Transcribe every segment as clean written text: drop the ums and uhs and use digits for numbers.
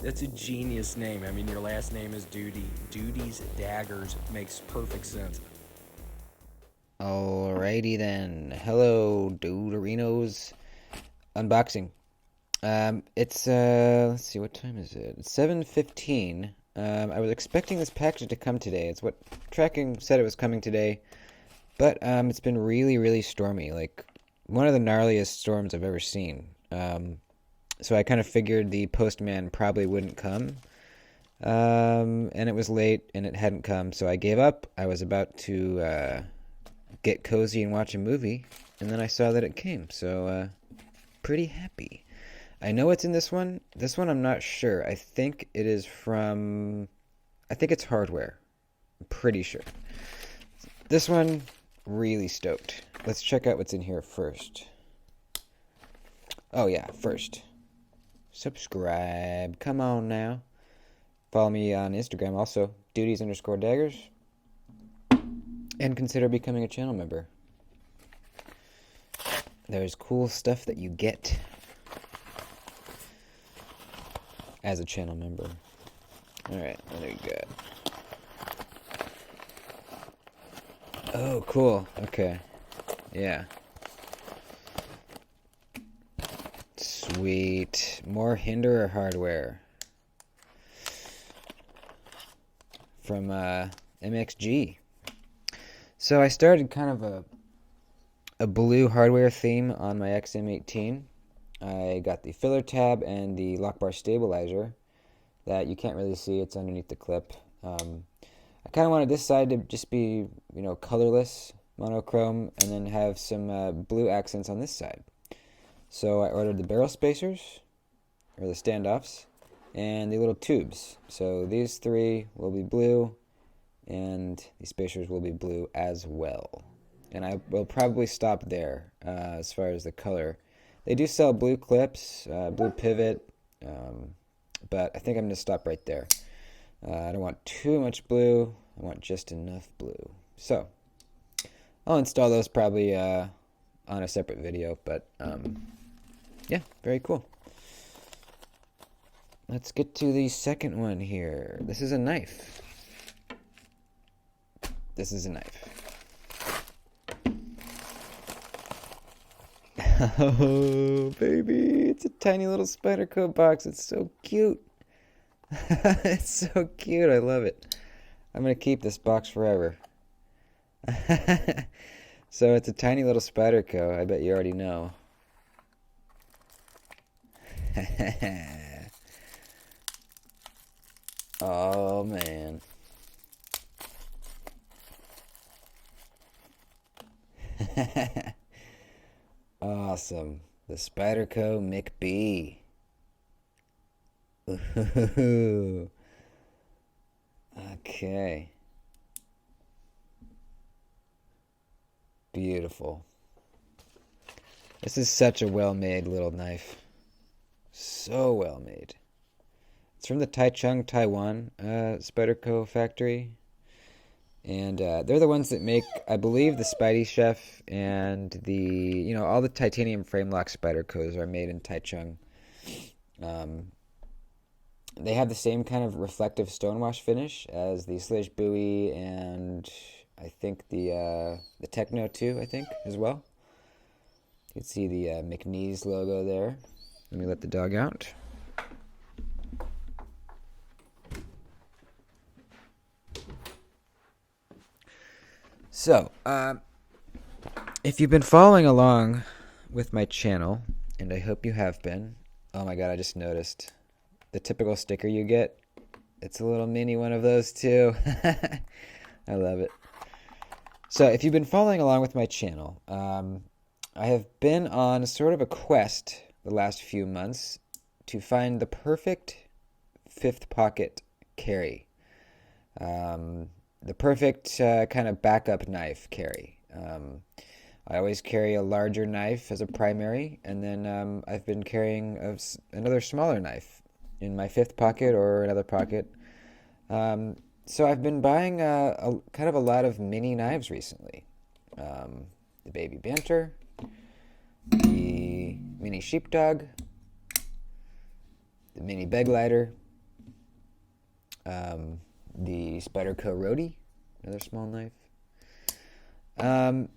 That's a genius name. I mean, your last name is Duty. Duty's Daggers makes perfect sense. Alrighty then. Hello, Duderinos. Unboxing. It's let's see, what time is it? It's 7:15. I was expecting this package to come today. It's what tracking said it was coming today, but it's been really, really stormy. Like one of the gnarliest storms I've ever seen. So I kind of figured the postman probably wouldn't come. And it was late and it hadn't come, so I gave up. I was about to get cozy and watch a movie, and then I saw that it came, so pretty happy. I know it's in this one. This one I'm not sure. I think it is from. I think it's hardware. I'm pretty sure. This one, really stoked. Let's check out what's in here first. Oh, yeah, first. Subscribe. Come on now. Follow me on Instagram also, duties_daggers. And consider becoming a channel member. There's cool stuff that you get as a channel member. Alright, what do we got? Oh, cool. Okay. Yeah. Sweet. More Hinderer hardware. From MXG. So I started kind of a blue hardware theme on my XM18. I got the filler tab and the lock bar stabilizer that you can't really see. It's underneath the clip. I kind of wanted this side to just be, colorless, monochrome, and then have some blue accents on this side. So I ordered the barrel spacers, or the standoffs, and the little tubes. So these three will be blue, and the spacers will be blue as well. And I will probably stop there as far as the color. They do sell blue clips, blue pivot, but I think I'm going to stop right there. I don't want too much blue. I want just enough blue. So I'll install those probably on a separate video, but yeah, very cool. Let's get to the second one here. This is a knife. This is a knife. Oh, baby. It's a tiny little Spyderco box. It's so cute. It's so cute. I love it. I'm going to keep this box forever. So it's a tiny little Spyderco. I bet you already know. Oh, man. Awesome. The Spyderco McBee. Ooh. Okay. Beautiful. This is such a well-made little knife. So well made. It's from the Taichung, Taiwan Spyderco factory. And they're the ones that make, I believe, the Spidey Chef and all the titanium frame lock Spydercos are made in Taichung. They have the same kind of reflective stonewash finish as the Sledge Buoy and I think the Techno 2, I think, as well. You can see the McNeese logo there. Let me let the dog out. So, if you've been following along with my channel, and I hope you have been, oh my god, I just noticed the typical sticker you get. It's a little mini one of those too. I love it. So, if you've been following along with my channel, I have been on sort of a quest the last few months to find the perfect fifth pocket carry. The perfect kind of backup knife carry. I always carry a larger knife as a primary, and then I've been carrying another smaller knife in my fifth pocket or another pocket. So I've been buying kind of a lot of mini knives recently. The Baby Banter, the Mini Sheepdog, the Mini Beg Lighter, the Spyderco Roadie, another small knife. Um,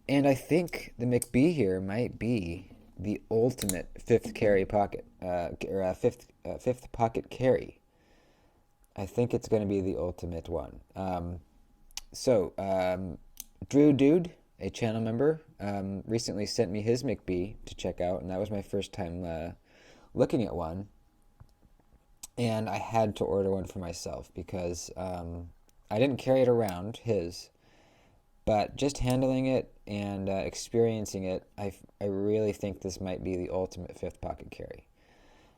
and I think the McBee here might be the ultimate fifth carry pocket, or fifth pocket carry. I think it's going to be the ultimate one. Drew Dude, a channel member, recently sent me his McBee to check out, and that was my first time looking at one. And I had to order one for myself because I didn't carry it around, his, but just handling it and experiencing it, I really think this might be the ultimate fifth pocket carry.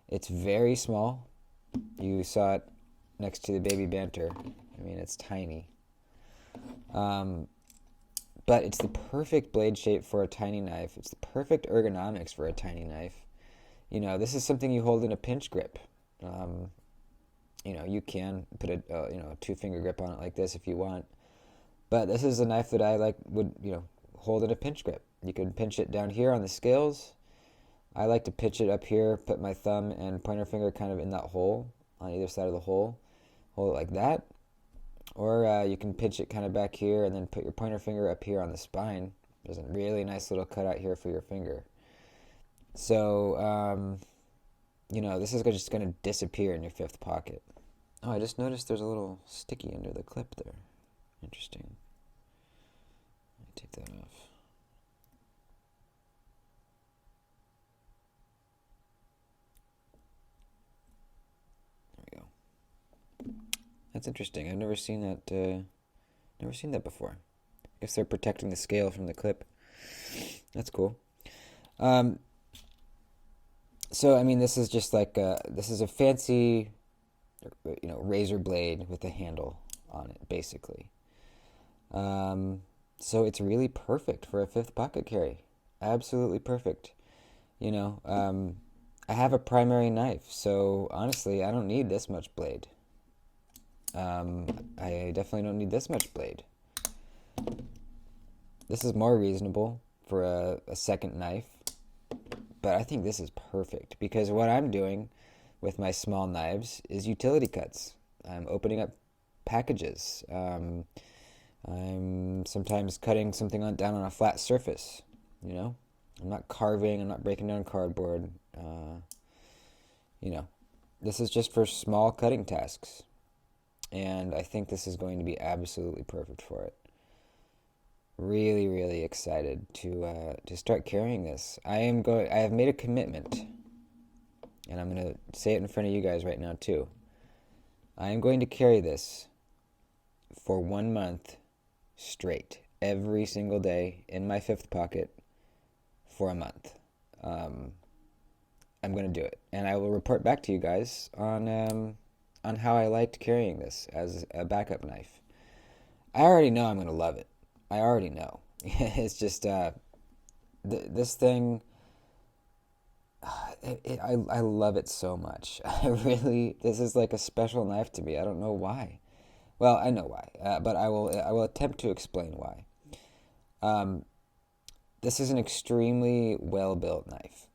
It's very small. You saw it next to the baby banter. I mean, it's tiny. But it's the perfect blade shape for a tiny knife. It's the perfect ergonomics for a tiny knife. You know, this is something you hold in a pinch grip. You can put a two-finger grip on it like this if you want. But this is a knife that I would hold in a pinch grip. You can pinch it down here on the scales. I like to pinch it up here, put my thumb and pointer finger kind of in that hole on either side of the hole. Hold it like that. Or you can pinch it kind of back here and then put your pointer finger up here on the spine. There's a really nice little cutout here for your finger. So, this is just going to disappear in your fifth pocket. Oh, I just noticed there's a little sticky under the clip there. Interesting. Let me take that off. There we go. That's interesting. I've never seen that. Never seen that before. I guess they're protecting the scale from the clip. That's cool. So I mean, this is just this is a fancy, razor blade with a handle on it, basically. So it's really perfect for a fifth pocket carry. Absolutely perfect. I have a primary knife, so honestly, I don't need this much blade. I definitely don't need this much blade. This is more reasonable for a second knife, but I think this is perfect because what I'm doing with my small knives is utility cuts. I'm opening up packages. I'm sometimes cutting something down on a flat surface. I'm not carving. I'm not breaking down cardboard. This is just for small cutting tasks. And I think this is going to be absolutely perfect for it. Really, really excited to start carrying this. I have made a commitment, and I'm going to say it in front of you guys right now too. I am going to carry this for 1 month straight, every single day in my fifth pocket for a month. I'm going to do it, and I will report back to you guys on how I liked carrying this as a backup knife. I already know I'm going to love it. I already know. It's just this thing. I love it so much. This is like a special knife to me. I don't know why. Well, I know why, but I will attempt to explain why. This is an extremely well-built knife.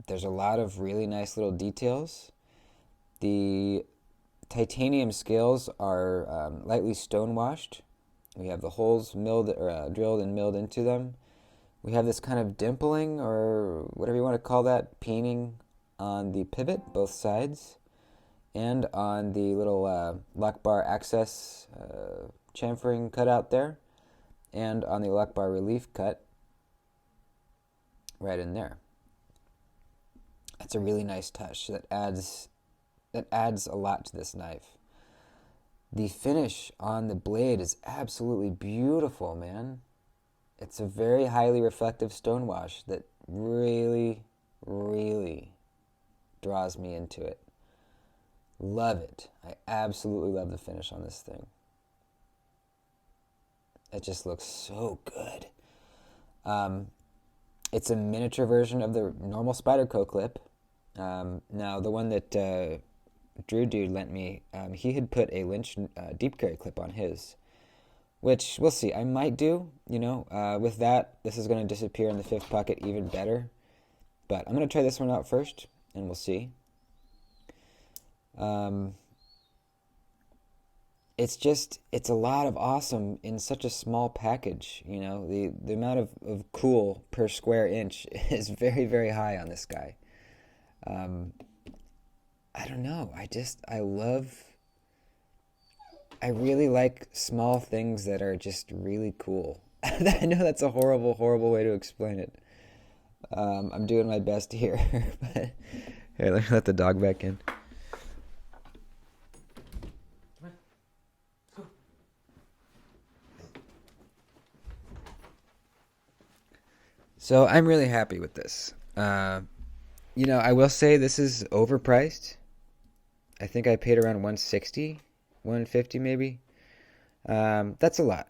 There's a lot of really nice little details. The titanium scales are lightly stone-washed. We have the holes drilled and milled into them. We have this kind of dimpling, or whatever you want to call that, peening on the pivot, both sides, and on the little lock bar access chamfering cutout there, and on the lock bar relief cut right in there. That's a really nice touch that adds a lot to this knife. The finish on the blade is absolutely beautiful, man. It's a very highly reflective stonewash that really, really draws me into it. Love it. I absolutely love the finish on this thing. It just looks so good. It's a miniature version of the normal Spyderco clip. Now, the one that Drew Dude lent me, he had put a Lynch deep carry clip on his, which we'll see. I might do, with that. This is going to disappear in the fifth pocket even better. But I'm going to try this one out first, and we'll see. it's a lot of awesome in such a small package. You know, the amount of cool per square inch is very, very high on this guy. Um, I don't know. I really like small things that are just really cool. I know that's a horrible, horrible way to explain it. I'm doing my best here, but here, let the dog back in. So I'm really happy with this. I will say this is overpriced. I think I paid around 160, 150 maybe. That's a lot.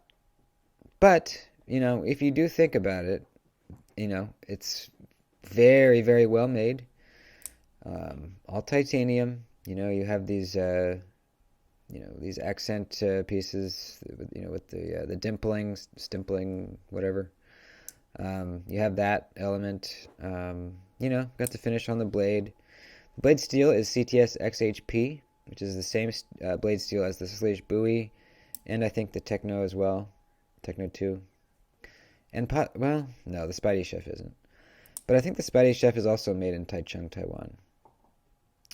But, if you do think about it, it's very, very well made. All titanium. You have these accent pieces, with the dimpling, stimpling, whatever. You have that element. Got the finish on the blade. The blade steel is CTS XHP, which is the same blade steel as the Slish buoy, and I think the Techno as well, Techno 2. And well, no, the Spidey Chef isn't. But I think the Spidey Chef is also made in Taichung, Taiwan.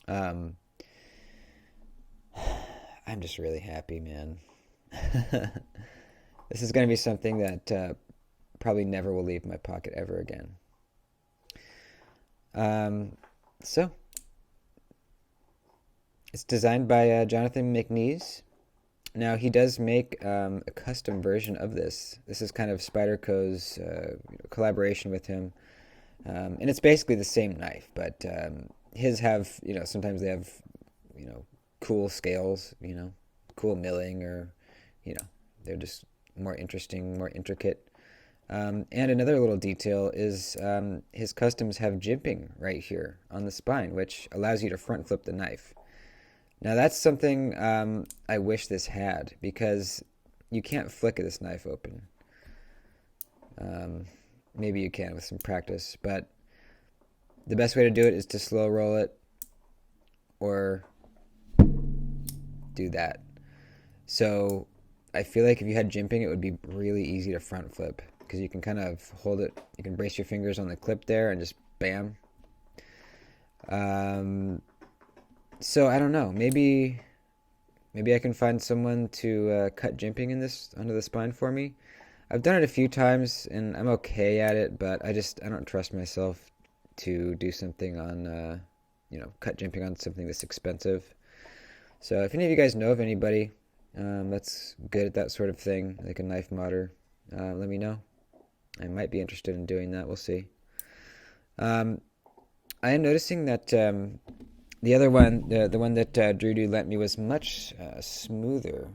I'm just really happy, man. This is going to be something that probably never will leave my pocket ever again. So, it's designed by Jonathan McBee. Now, he does make a custom version of this. This is kind of Spyderco's collaboration with him. And it's basically the same knife, but his have, sometimes they have, cool scales, cool milling, or, they're just more interesting, more intricate. And another little detail is his customs have jimping right here on the spine, which allows you to front flip the knife. Now that's something I wish this had, because you can't flick this knife open. Maybe you can with some practice, but the best way to do it is to slow roll it or do that. So I feel like if you had jimping, it would be really easy to front flip, because you can kind of hold it, you can brace your fingers on the clip there and just bam. So I don't know, maybe I can find someone to cut jimping in this onto the spine for me. I've done it a few times and I'm okay at it, but I don't trust myself to do something on cut jimping on something this expensive. So if any of you guys know of anybody that's good at that sort of thing, like a knife modder, let me know. I might be interested in doing that. We'll see. I am noticing that the other one, the one that Drew lent me, was much smoother.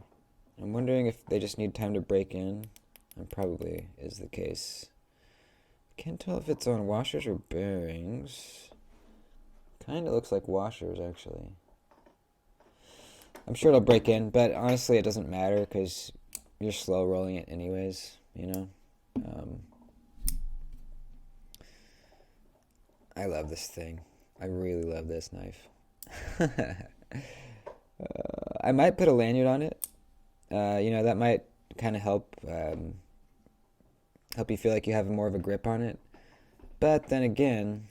I'm wondering if they just need time to break in. That probably is the case. Can't tell if it's on washers or bearings. Kind of looks like washers, actually. I'm sure it'll break in, but honestly, it doesn't matter because you're slow rolling it anyways, I love this thing. I really love this knife. I might put a lanyard on it. That might kind of help you feel like you have more of a grip on it. But then again,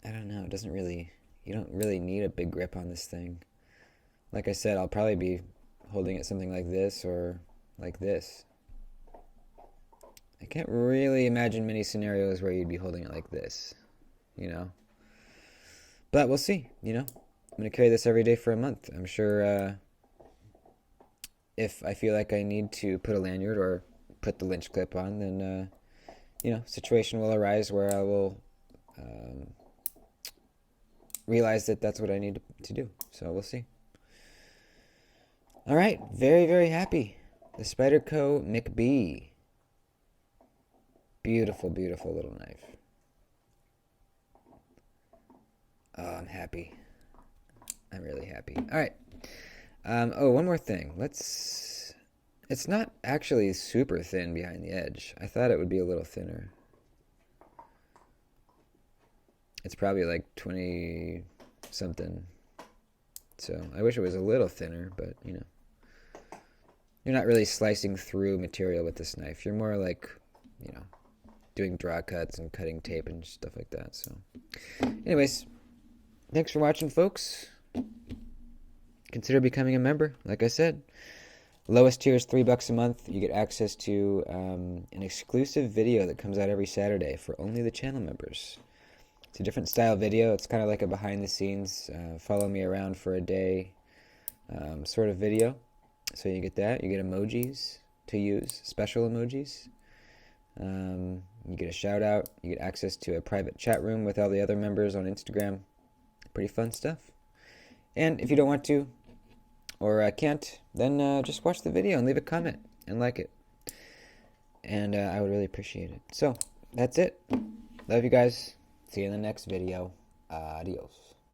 I don't know. You don't really need a big grip on this thing. Like I said, I'll probably be holding it something like this or like this. I can't really imagine many scenarios where you'd be holding it like this, But we'll see, I'm going to carry this every day for a month. I'm sure if I feel like I need to put a lanyard or put the lynch clip on, then, situation will arise where I will realize that that's what I need to do. So we'll see. All right, very, very happy. The Spyderco McBee. Beautiful, beautiful little knife. Oh, I'm happy. I'm really happy. All right. One more thing. It's not actually super thin behind the edge. I thought it would be a little thinner. It's probably like 20 something. So I wish it was a little thinner, but you know, you're not really slicing through material with this knife. You're more like, you know, doing draw cuts and cutting tape and stuff like that. So anyways, thanks for watching, folks. Consider becoming a member. Like I said, lowest tier is $3 a month. You get access to an exclusive video that comes out every Saturday for only the channel members. It's a different style video. It's kind of like a behind the scenes, follow me around for a day sort of video. So you get that. You get emojis to use, special emojis. You get a shout out. You get access to a private chat room with all the other members on Instagram. Pretty fun stuff. And if you don't want to or can't, then just watch the video and leave a comment and like it. And I would really appreciate it. So that's it. Love you guys. See you in the next video. Adios.